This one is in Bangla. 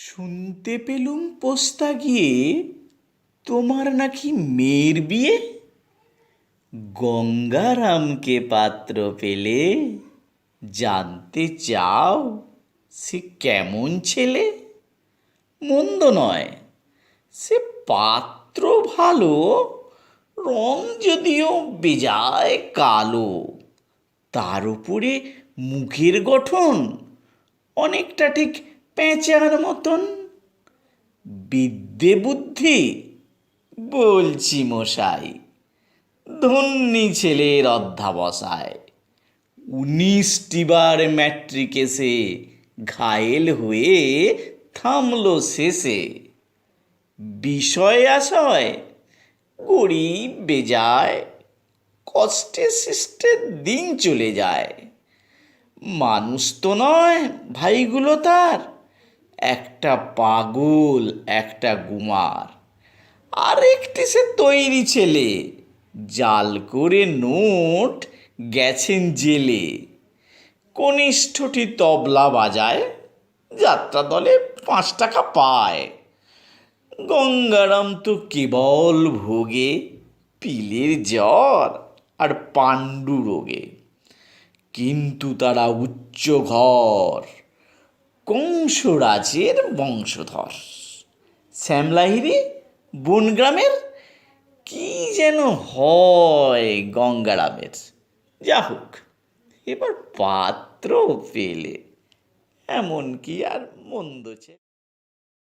শুনতে পেলুম পোস্তা গিয়ে তোমার নাকি মেয়ের বিয়ে। গঙ্গারামকে পাত্র পেলে জানতে চাও সে কেমন ছেলে? মন্দ নয়, সে পাত্র ভালো, রং যদিও বেজায় কালো। তার উপরে মুখের গঠন অনেকটা ঠিক পেঁচার মতন। বিদ্যে বুদ্ধি বলছি মশাই, ধন্যী ছেলের অধ্যাবসায়। 19টি বার ম্যাট্রিকে সে ঘায়েল হয়ে থামল শেষে। বিষয় আশয় গরিব বেজায়, কষ্টে সৃষ্টে দিন চলে যায়। মানুষ তো নয় ভাইগুলো তার, একটা পাগল একটা গুমার। আর একটি সে তৈরি ছেলে, জাল করে নোট গেছেন জেলে। কনিষ্ঠটি তবলা বাজায়, যাত্রা দলে 5 টাকা পায়। গঙ্গারাম তো কেবল ভোগে পিলের জ্বর আর পাণ্ডু রোগে। কিন্তু তারা উচ্চ ঘর, কংসরাজের বংশধর। শ্যামলাহিরি বনগ্রামের, কি যেন হয় গঙ্গারামের। যা হোক, এবার পাত্র পেলে এমন কি আর মন্দ ছে।